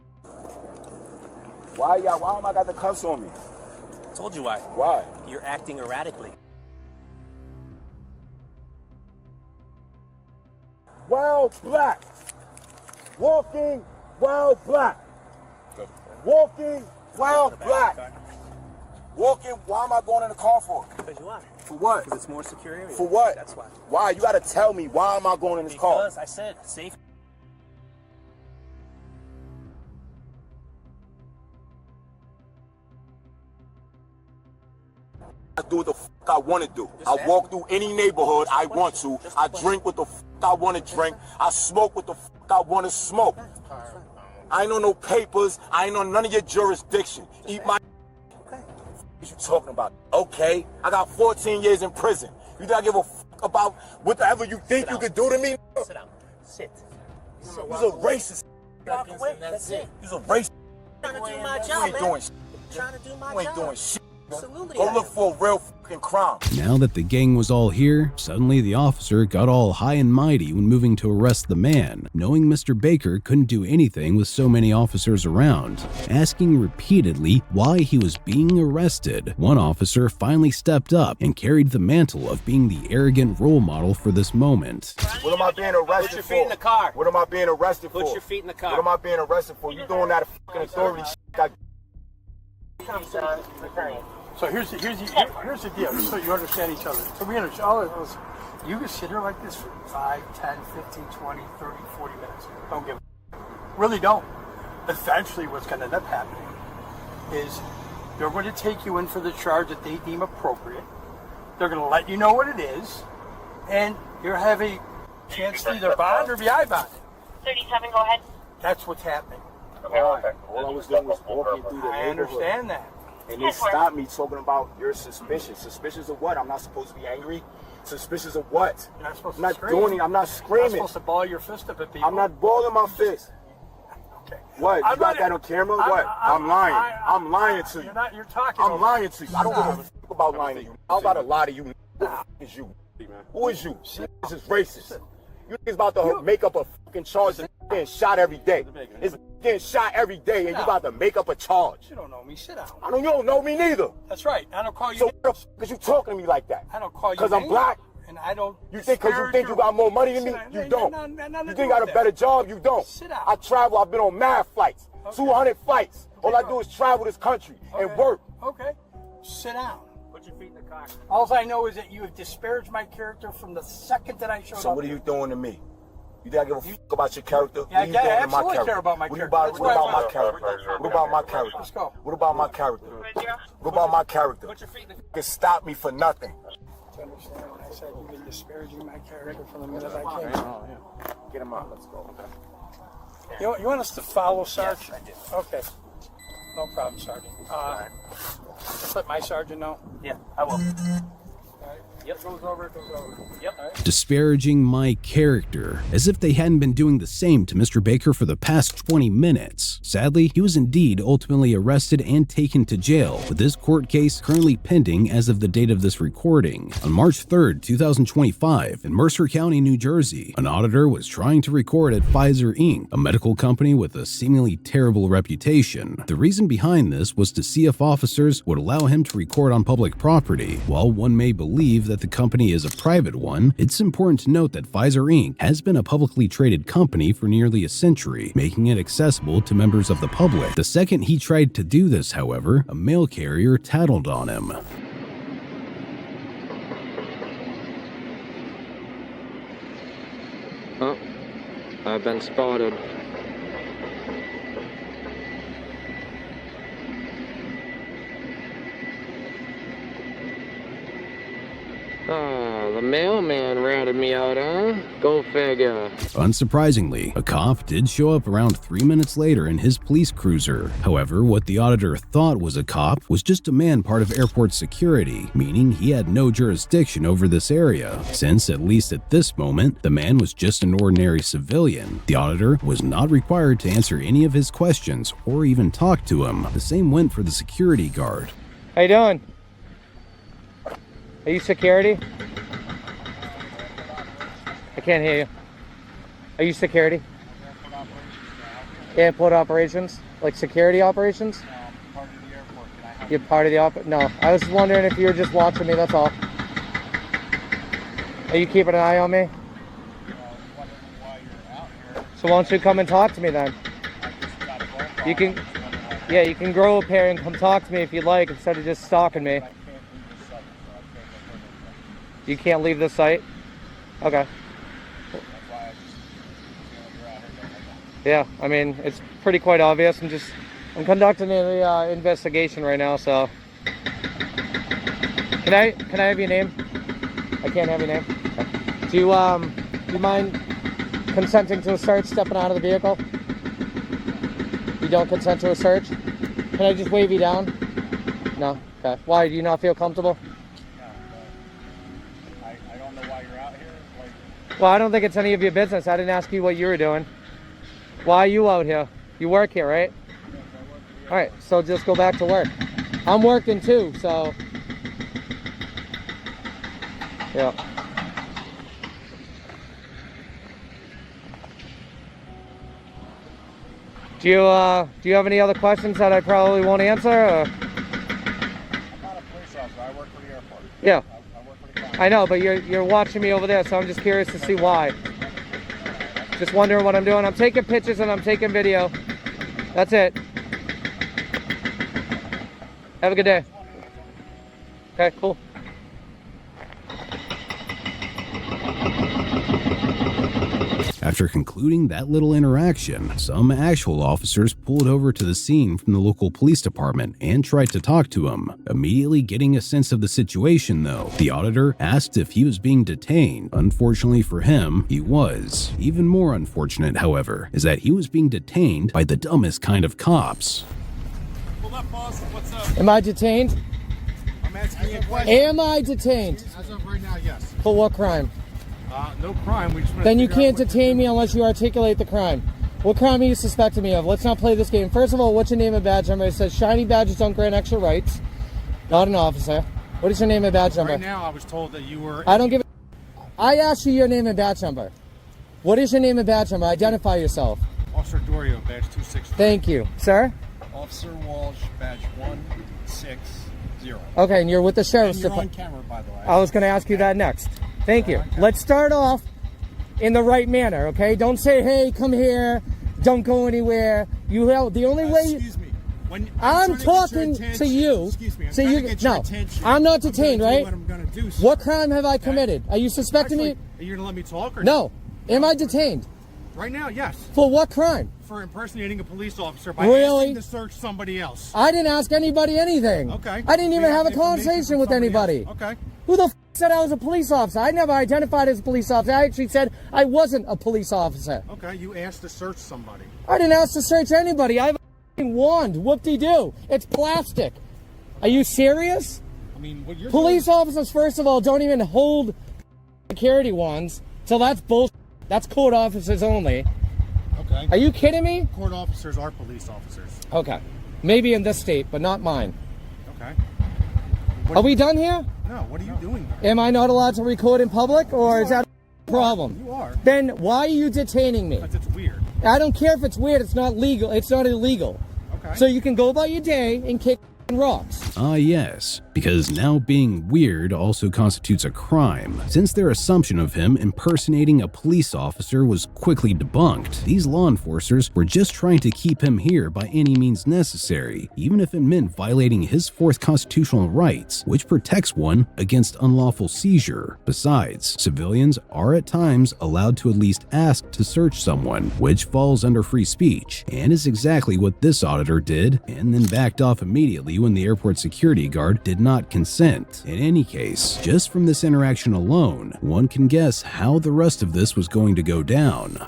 Why am I got the cuffs on me? I told you why. Why? You're acting erratically. While black. Walking while black. Walking while black. Walking, why am I going in the car for? Because you are. For what? Because it's more secure area. For what? That's why. Why? You gotta tell me, why am I going in this car? Because I said safe. I do what the fuck I want to do. I walk through any neighborhood I want to. I drink what the fuck I want to drink. I smoke what the fuck I want to smoke. I ain't on no papers. I ain't on none of your jurisdiction. Eat my. What you talking about? Okay, I got 14 years in prison. You think I give a fuck about whatever you think you could do to me? Sit down. Sit. You's a racist. Walk away. That's it. You's a racist. I'm trying to do my You job, ain't man. doing shit. Trying to do my You ain't job. doing shit. Absolutely. Go look for a real fucking crime. Now that the gang was all here, suddenly the officer got all high and mighty when moving to arrest the man, knowing Mr. Baker couldn't do anything with so many officers around. Asking repeatedly why he was being arrested, one officer finally stepped up and carried the mantle of being the arrogant role model for this moment. What am I being arrested Put your for? feet in the car. What am I being arrested for? Put your feet in the car. What am I being arrested for? You doing that fucking authority shit. So here's the deal, so you understand each other. So we understand all of this. You can sit here like this for 5, 10, 15, 20, 30, 40 minutes. Don't give a really don't. Eventually what's going to end up happening is they're going to take you in for the charge that they deem appropriate. They're going to let you know what it is, and you'll have a chance to either bond or be I-bonded. 37, go ahead. That's what's happening. All I was doing was walking through the I neighborhood. understand that. And they stopped me talking about you're suspicious. Suspicious of what? I'm not supposed to be angry. Suspicious of what? You're not supposed I'm to not scream. doing it. I'm not You're not screaming. supposed to ball your fist up at people. I'm not balling my fist. Okay. What? You I'm got not- that on camera? What? I'm lying. I'm lying to you. You're talking. I'm lying to you. I don't give a fuck about lying to you. I don't gotta lie to you. Who is you? Who is you? This is racist. You niggas about to make up a fucking charge and getting shot every day. It's getting shot every day and you about to make up a charge. You don't know me. Sit down. You don't know me neither. That's right. I don't call you. So what the fuck is you talking to me like that? I don't call you. Because I'm names, black? And I don't. You think because you think you got more money than me? You don't. You think you got a better job? You don't. Sit down. I travel. I've been on mad flights. Okay. 200 flights. All I bro. do is travel this country and work. Okay. Sit down. Put your feet in the car. All I know is that you have disparaged my character from the second that I showed up. So what are you doing to me? You think I give a fuck about your character? Yeah, What are you I doing to my absolutely character? care about my What character. What That's about why my I- character? What about my character? Let's go. What about my character? What about my character? Put your feet in the car. You can stop me for nothing. To understand when I said you've been disparaging my character from the minute I came. Get him out. Let's go. You want us to follow, Sarge? Yes, I did. Okay. No problem, Sergeant. Just let my sergeant know. Yeah, I will. Yep, goes over. Yep. All right. Disparaging my character, as if they hadn't been doing the same to Mr. Baker for the past 20 minutes. Sadly, he was indeed ultimately arrested and taken to jail, with this court case currently pending as of the date of this recording. On March 3rd, 2025, in Mercer County, New Jersey, an auditor was trying to record at Fizer Inc., a medical company with a seemingly terrible reputation. The reason behind this was to see if officers would allow him to record on public property. While one may believe that the company is a private one, it's important to note that Fizer Inc. has been a publicly traded company for nearly a century, making it accessible to members of the public. The second he tried to do this, however, a mail carrier tattled on him. Oh, I've been spotted. Oh, the mailman ratted me out, huh? Go figure. Unsurprisingly, a cop did show up around 3 minutes later in his police cruiser. However, what the auditor thought was a cop was just a man part of airport security, meaning he had no jurisdiction over this area, since, at least at this moment, the man was just an ordinary civilian. The auditor was not required to answer any of his questions or even talk to him. The same went for the security guard. How you doing? Are you security? I can't hear you. Are you security? Airport operations? Like security operations? You're part of the op. No, I was wondering if you were just watching me. That's all. Are you keeping an eye on me? So why don't you come and talk to me then? You can, yeah, you can grow up here and come talk to me if you'd like instead of just stalking me. You can't leave this site? Okay. Yeah, I mean, it's pretty quite obvious. I'm conducting an investigation right now, so. Can I have your name? I can't have your name. Okay. Do you mind consenting to a search, stepping out of the vehicle? You don't consent to a search? Can I just wave you down? No? Okay. Why? Do you not feel comfortable? No, but I don't know why you're out here. Well, I don't think it's any of your business. I didn't ask you what you were doing. Why are you out here? You work here, right? Yes, I work here. Alright, so just go back to work. I'm working too, so. Yeah. Do you have any other questions that I probably won't answer? Or? I'm not a police officer. I work for the airport. Yeah. I work for the county. I know, but you're watching me over there, so I'm just curious to see why. Just wondering what I'm doing. I'm taking pictures and I'm taking video. That's it. Have a good day. Okay, cool. After concluding that little interaction, some actual officers pulled over to the scene from the local police department and tried to talk to him. Immediately getting a sense of the situation though, the auditor asked if he was being detained. Unfortunately for him, he was. Even more unfortunate, however, is that he was being detained by the dumbest kind of cops. Hold up, boss. What's up? Am I detained? I'm asking you a question. Am I detained? As of right now, yes. For what crime? No crime. We just want to Then you figure out can't what detain me unless you articulate the crime. What crime are you suspecting me of? Let's not play this game. First of all, what's your name and badge number? It says shiny badges don't grant extra rights. Not an officer. What is your name and badge number? Right now, I was told that you were. I don't give a... I asked you your name and badge number. What is your name and badge number? Identify yourself. Officer Dorio, badge 263. Thank you. Sir? Officer Walsh, badge 160. Okay, and you're with the sheriff's And you're on department. camera, by the way. I was going to ask you that next. Thank you. Let's start off in the right manner, okay? Don't say, hey, come here. Don't go anywhere. You have the only way... Excuse me. When I'm talking to you. Excuse me. So you no, I'm not detained, right? What I'm gonna do, sir. What crime have I committed? Are you suspecting me? Are you gonna let me talk or No. Am I detained? Right now, yes. For what crime? For impersonating a police officer by Really? asking to search somebody else. I didn't ask anybody anything. Okay. I didn't even We have a information conversation from with somebody anybody. else. Okay. Who the f said I was a police officer? I never identified as a police officer. I actually said I wasn't a police officer. Okay, you asked to search somebody. I didn't ask to search anybody. I have a f***ing wand. Whoop-de-doo. It's plastic. Are you serious? I mean, what you're Police doing... officers, first of all, don't even hold security wands. So that's bullshit. That's court officers only. Okay. Are you kidding me? Court officers are police officers. Okay. Maybe in this state, but not mine. Okay. Are we done here? No, what are you doing there? Am I not allowed to record in public, or is that a problem? You are. Then why are you detaining me? Because it's weird. I don't care if it's weird. It's not legal. It's not illegal. Okay. So you can go about your day and kick rocks. Ah yes, because now being weird also constitutes a crime. Since their assumption of him impersonating a police officer was quickly debunked, these law enforcers were just trying to keep him here by any means necessary, even if it meant violating his fourth constitutional rights, which protects one against unlawful seizure. Besides, civilians are at times allowed to at least ask to search someone, which falls under free speech, and is exactly what this auditor did, and then backed off immediately when the airport security guard did not consent. In any case, just from this interaction alone, one can guess how the rest of this was going to go down.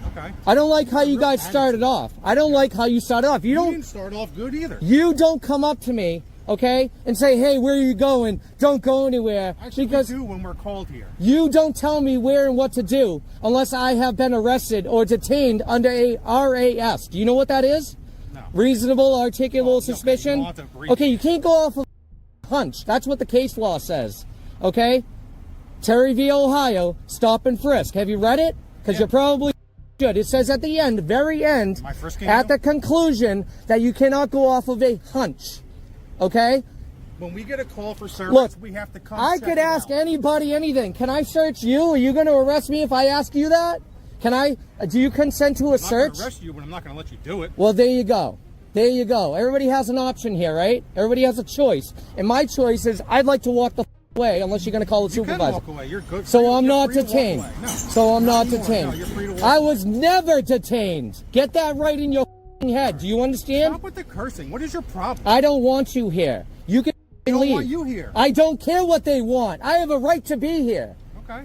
Okay. I don't like how you guys started off. I don't like how you started off. You didn't start off good either. You don't come up to me, okay, and say, hey, where are you going? Don't go anywhere. Actually, because we do when we're called here. you don't tell me where and what to do unless I have been arrested or detained under a RAS. Do you know what that is? No. Reasonable, articulable suspicion. you don't have to agree. Okay, you can't go off of hunch. That's what the case law says. Okay? Terry v. Ohio, stop and frisk. Have you read it? Because you probably should. It says at the end, very end, My first game at the conclusion, that you cannot go off of a hunch. okay? When we get a call for service, Look, we have to come. I check could it ask out. anybody anything. Can I search you? Are you going to arrest me if I ask you that? Can I? Do you consent to a I'm search? not gonna arrest you, but I'm not going to let you do it. Well, there you go. There you go. Everybody has an option here, right? Everybody has a choice. And my choice is I'd like to walk the away unless you're going to call the You can supervisor. walk away. You're good. So I'm You're not free to walk detained. away. No. So I'm not No, you are. detained. No, you're free to walk I away. was never detained. Get that right in your head. Do you understand? Stop with the cursing. What is your problem? I don't want you here. You can They don't leave. want you here. I don't care what they want. I have a right to be here. Okay.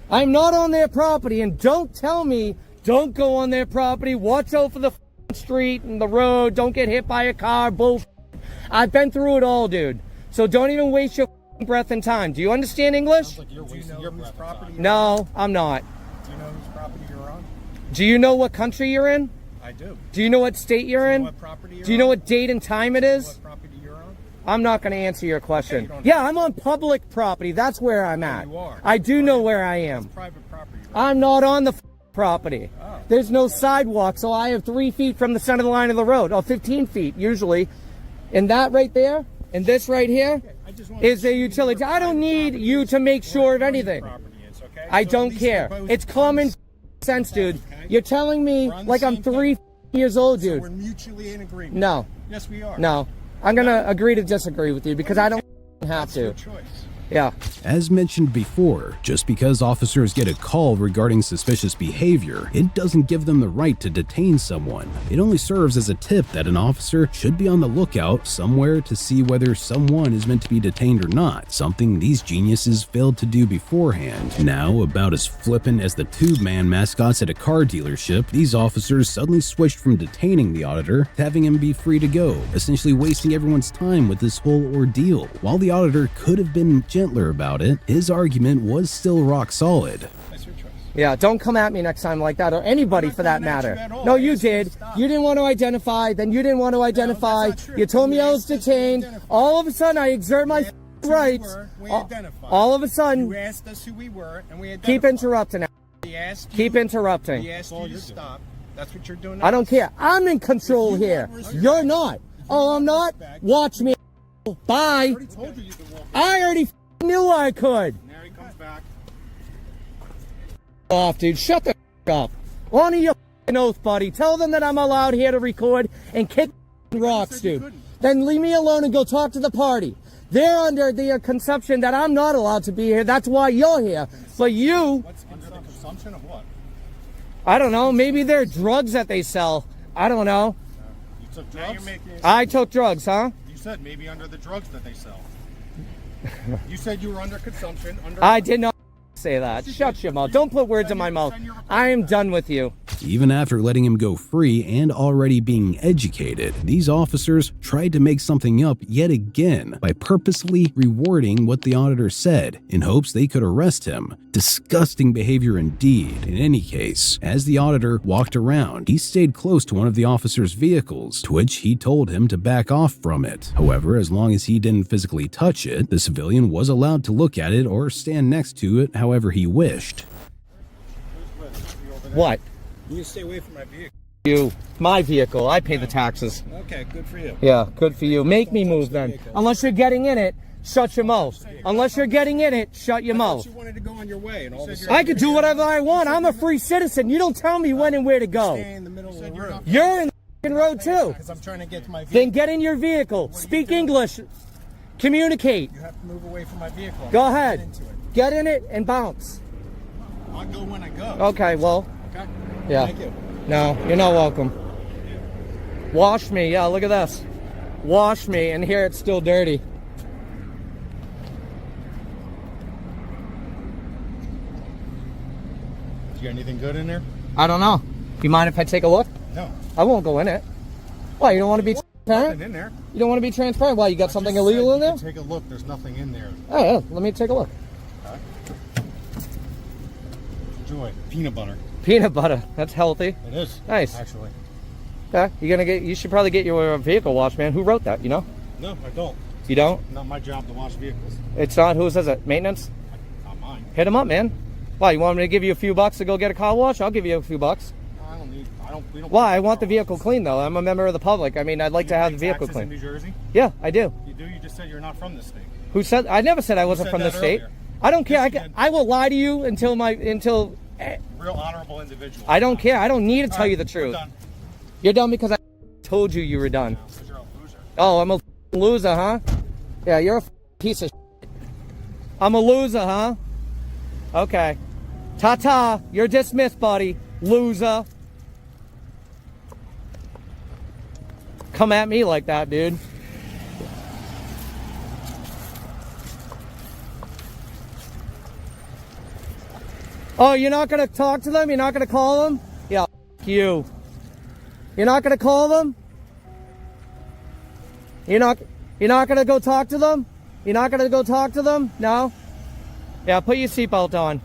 I'm not on their property, and don't tell me don't go on their property. Watch out for the street and the road. Don't get hit by a car. Bullshit. I've been through it all, dude. So don't even waste your breath and time. Do you understand English? Sounds like you're wasting your breath and time. No, I'm not. Do you know whose property you're on? Do you know what country you're in? I do. Do you know what state you're in? what property you're Do you know on? what date and time it is? What property you're on? I'm not going to answer your question. you don't Yeah, I'm on public property. That's where I'm at. you are. I do know where I am. Private property. Right? I'm not on the property. Oh. There's no sidewalk, so I have 3 feet from the center of the line of the road, or 15 feet usually. And that right there, and this right here, is a utility. I don't need you to make sure of anything. I don't care. It's common sense, dude. You're telling me like I'm 3 years old, So we're dude. mutually in agreement. No, Yes, we are. no. I'm going to agree to disagree with you because I don't have That's to. your choice. Yeah. As mentioned before, just because officers get a call regarding suspicious behavior, it doesn't give them the right to detain someone. It only serves as a tip that an officer should be on the lookout somewhere to see whether someone is meant to be detained or not, something these geniuses failed to do beforehand. Now, about as flippant as the tube-man mascots at a car dealership, these officers suddenly switched from detaining the auditor to having him be free to go, essentially wasting everyone's time with this whole ordeal. While the auditor could have been gentler about it, his argument was still rock solid. That's your choice. Yeah, don't come at me next time like that, or anybody for that matter. No, you did. You didn't want to identify, then you didn't want to identify. You told me I was detained. All of a sudden, I exert my rights. We identified. All of a sudden, You asked us who we were, and we identified. keep interrupting. We asked you, Keep interrupting. We asked you to stop. That's what you're doing. I don't care. I'm in control here. You're not. Oh, I'm not? Watch me. Bye. told you could walk. I already knew I could. Now he comes back. Off, dude. Shut the up. Honor your oath, buddy. Tell them that I'm allowed here to record and kick rocks, dude. Then leave me alone and go talk to the party. They're under the conception that I'm not allowed to be here. That's why you're here. But you, What's under the consumption of what? I don't know. Maybe they're drugs that they sell. I don't know. You took drugs? I took drugs, huh? You said maybe under the drugs that they sell. You said you were under consumption. I did not say that. Shut your mouth. Don't put words in my mouth. I am done with you. Even after letting him go free and already being educated, these officers tried to make something up yet again by purposely rewording what the auditor said in hopes they could arrest him. Disgusting behavior indeed. In any case, as the auditor walked around, he stayed close to one of the officer's vehicles, to which he told him to back off from it. However, as long as he didn't physically touch it, the civilian was allowed to look at it or stand next to it however he wished. What? You need to stay away from my vehicle. You. My vehicle. I pay the taxes. Okay, good for you. Yeah, good for you. Make me move then. Unless you're getting in it, shut your mouth. Unless you're getting in it, shut your mouth. You wanted to go on your way, and all of a I can do whatever I want. I'm a free citizen. You don't tell me when and where to go. stay in the middle of the road. You're in the road too. Because I'm trying to get to my vehicle. Then get in your vehicle. Speak English. Communicate. You have to move away from my vehicle. Go I'm ahead. into it. Get in it and bounce. I'll go when I go. Okay, well, Okay? yeah. Thank you. No, you're not welcome. Wash me. Yeah, look at this. Wash me, and here it's still dirty. You got anything good in there? I don't know. You mind if I take a look? No. I won't go in it. Why, you don't want to be Nothing transparent? in there. You don't want to be transparent? Why, you got something illegal in there? Take a look. There's nothing in there. Oh, yeah, let me take a look. Enjoy. Peanut butter. Peanut butter. That's healthy. It is. Nice. Actually. Yeah, you should probably get your vehicle washed, man. Who wrote that, you know? No, I don't. You don't? Not my job to wash vehicles. It's not, who says it? Maintenance? Not mine. Hit him up, man. Why, you want me to give you a few bucks to go get a car wash? I'll give you a few bucks. I don't need. I We don't. Why? I want the vehicle clean, though. I'm a member of the public. I mean, I'd like to have the vehicle taxes in clean. New Jersey? Yeah, I do. You do? You just said you're not from this state. Who said? I never said I wasn't said from the that state. earlier. I don't care. Yes, I will lie to you until Real honorable individual. I don't care. I don't need to tell you the We're truth. done. You're done because I told you were done. Because you're a loser. Oh, I'm a loser, huh? Yeah, you're a piece of shit. I'm a loser, huh? Okay. Ta-ta. You're dismissed, buddy. Loser. Come at me like that, dude. Oh, you're not going to talk to them? You're not going to call them? Yeah, f you. You're not going to call them? You're not going to go talk to them? You're not going to go talk to them? No? Yeah, put your seatbelt on.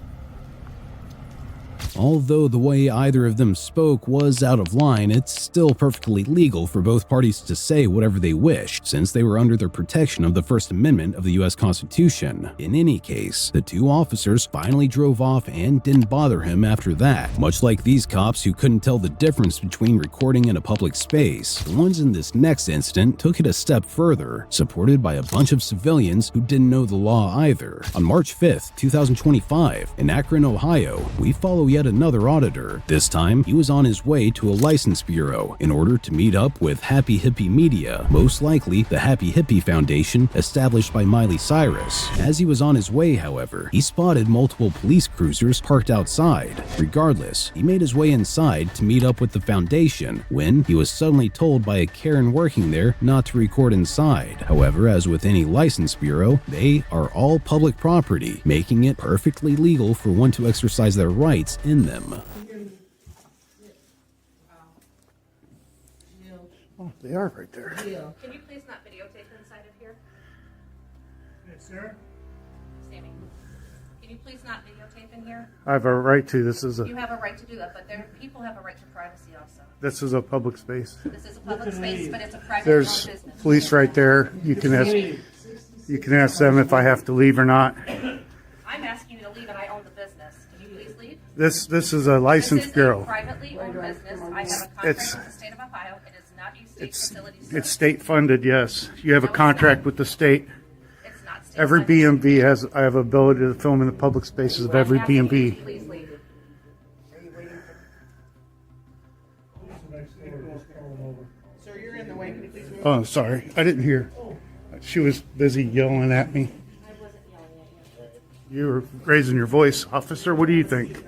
Although the way either of them spoke was out of line, it's still perfectly legal for both parties to say whatever they wish, since they were under the protection of the First Amendment of the US Constitution. In any case, the two officers finally drove off and didn't bother him after that. Much like these cops who couldn't tell the difference between recording in a public space, the ones in this next incident took it a step further, supported by a bunch of civilians who didn't know the law either. On March 5th, 2025, in Akron, Ohio, we follow yet another auditor. This time, he was on his way to a license bureau in order to meet up with Happy Hippie Media, most likely the Happy Hippie Foundation established by Miley Cyrus. As he was on his way, however, he spotted multiple police cruisers parked outside. Regardless, he made his way inside to meet up with the foundation when he was suddenly told by a Karen working there not to record inside. However, as with any license bureau, they are all public property, making it perfectly legal for one to exercise their rights in them. Oh, they are right there. Can you please not videotape inside of here? Yes, sir. Sammy, can you please not videotape in here? I have a right to. You have a right to do that, but people have a right to privacy also. This is a public space. This is a public space, but it's a private There's business. police right there. You can ask them if I have to leave or not. I'm asking you to leave and I own the business. Can you please leave? This is a license This is bureau. a privately owned business. I have a contract with the state of Ohio. It is not a state facility. It's state funded, yes. You have a contract with the state. It's not state Every funded. BMV has. I have ability to film in the public spaces of every I'm asking you to BMV. please leave. Sir, you're in the way. Can you please move? Oh, sorry, I didn't hear. She was busy yelling at me. I wasn't yelling at you. You were raising your voice, officer. What do you think?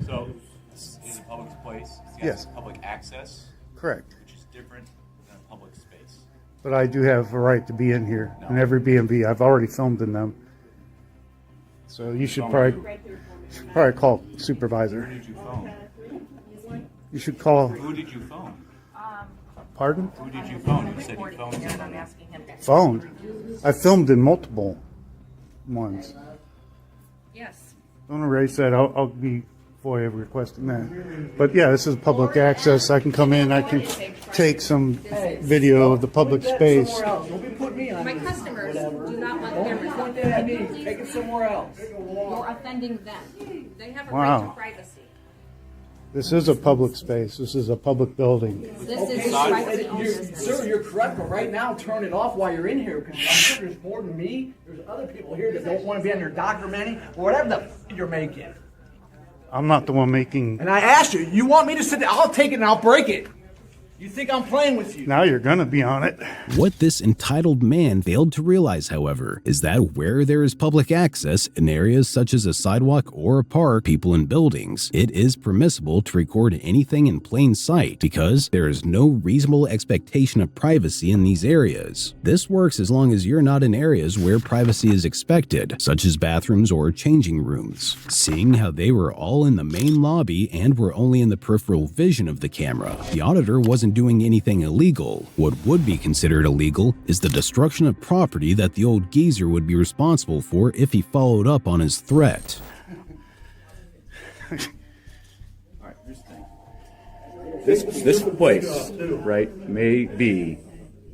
So, this is a public place. It's got Yes. public access, Correct. which is different than a public space. But I do have a right to be in here in every BMV. I've already filmed in them. So you should probably call Supervisor. Who did you phone? You should call. Who did you phone? Pardon? Who did you phone? You said you phoned I'm somebody. asking him. Phoned. I filmed in multiple ones. Yes. Don't erase that. I'll be FOIA requesting that. But yeah, this is public access. I can come in. I can take some video of the public space. Don't be putting me on. My customers do not want cameras. Point that at me. Take it somewhere else. You're offending them. They have a right Wow. to privacy. This is a public space. This is a public building. This is privately owned business. Sir, you're correct, but right now, turn it off while you're in here, because I'm sure there's more than me. There's other people here that don't want to be on there documenting, or whatever the you're making. I'm not the one making. And I asked you, you want me to sit there? I'll take it and I'll break it. You think I'm playing with you? Now you're gonna be on it. What this entitled man failed to realize, however, is that where there is public access in areas such as a sidewalk or a park, people in buildings, it is permissible to record anything in plain sight because there is no reasonable expectation of privacy in these areas. This works as long as you're not in areas where privacy is expected, such as bathrooms or changing rooms. Seeing how they were all in the main lobby and were only in the peripheral vision of the camera, the auditor wasn't doing anything illegal. What would be considered illegal is the destruction of property that the old geezer would be responsible for if he followed up on his threat. All right, here's the thing. This place, right, may be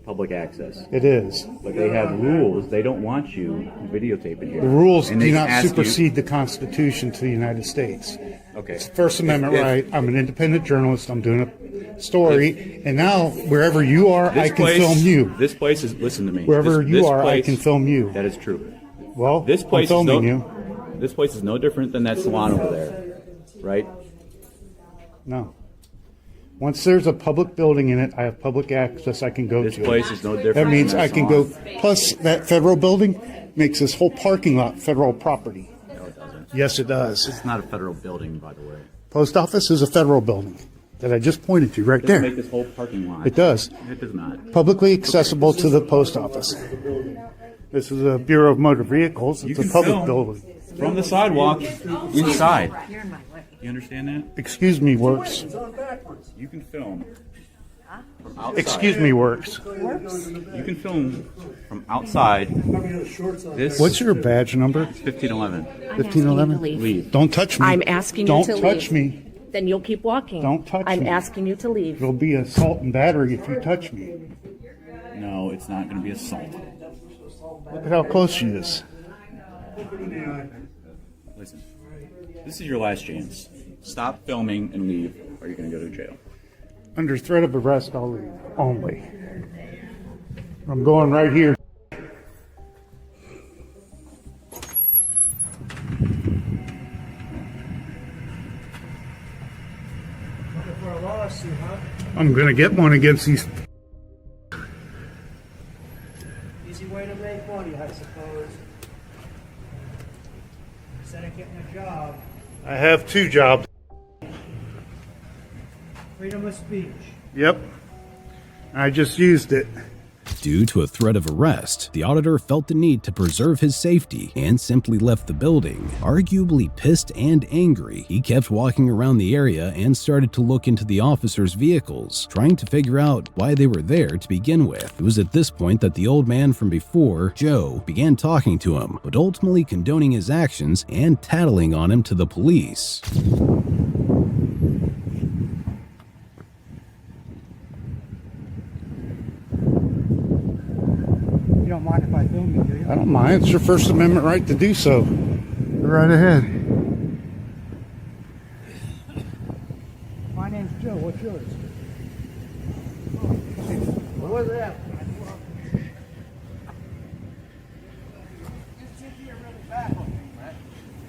public access. It is. But they have rules. They don't want you videotaping here. The rules And do they not ask you- supersede the Constitution to the United States. Okay. It's First Amendment If- right. I'm an independent journalist. I'm doing a story. And now, wherever you are, I This can place- film you. This place is, listen to me. Wherever This you are, I place- can film you. That is true. Well, This place I'm filming is no, you. This place is no different than that salon over there, right? No. Once there's a public building in it, I have public access I can go This to. place is no different. That means than I that can go, salon. plus that federal building makes this whole parking lot federal property. No, it doesn't. Yes, it does. It's not a federal building, by the way. Post office is a federal building that I just pointed to right It doesn't there. make this whole parking lot. It does. It does not. Publicly accessible to the post office. This is a Bureau of Motor Vehicles. You It's a can public film building. from the sidewalk inside. You understand that? Excuse me, Works. You can film from outside. Excuse me, Works. You can film from outside. This What's your badge number? 1511. 1511? Leave. Don't touch me. I'm asking you Don't to leave. touch me. Then you'll keep walking. Don't touch I'm me. asking you to leave. It'll be assault and battery if you touch me. No, it's not going to be assault. Look at how close she is. Listen, this is your last chance. Stop filming and leave, or you're going to go to jail. Under threat of arrest, I'll leave. Only. I'm going right here. For a lawsuit, huh? I'm going to get one against these. Easy way to make money, I suppose. Instead of getting a job, I have 2 jobs. freedom of speech. Yep. I just used it. Due to a threat of arrest, the auditor felt the need to preserve his safety and simply left the building. Arguably pissed and angry, he kept walking around the area and started to look into the officers' vehicles, trying to figure out why they were there to begin with. It was at this point that the old man from before, Joe, began talking to him, but ultimately condoning his actions and tattling on him to the police. You don't mind if I film you, do you? I don't mind. It's your First Amendment right to do so. Go right ahead. My name's Joe. What's yours? What was that?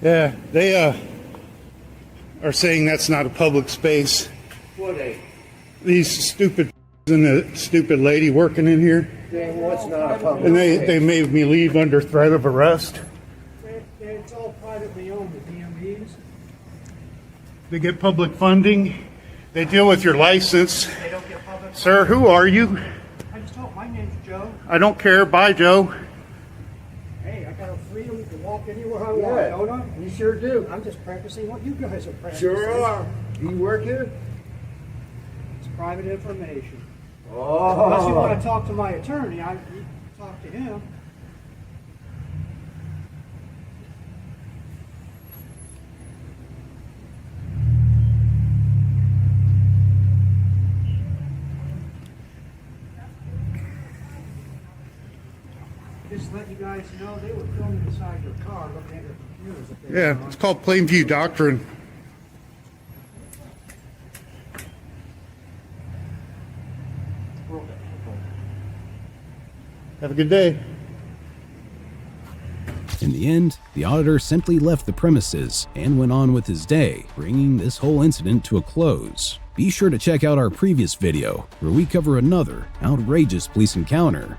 Yeah, they are saying that's not a public space. What a. These stupid and the stupid lady working in here. What's not a public And they made me leave under threat of arrest. It's all privately owned, the DMVs. They get public funding. They deal with your license. They don't get public. Sir, who are you? I just told my name's Joe. I don't care. Bye, Joe. Hey, I got a freedom to walk anywhere I want, don't I? You sure do. I'm just practicing what you guys are practicing. Sure are. You work here? It's private information. Oh. Unless you want to talk to my attorney, you can talk to him. Just let you guys know, they were filming inside your car, looking at your computers. If they Yeah, it's called Plainview Doctrine. Have a good day. In the end, the auditor simply left the premises and went on with his day, bringing this whole incident to a close. Be sure to check out our previous video, where we cover another outrageous police encounter.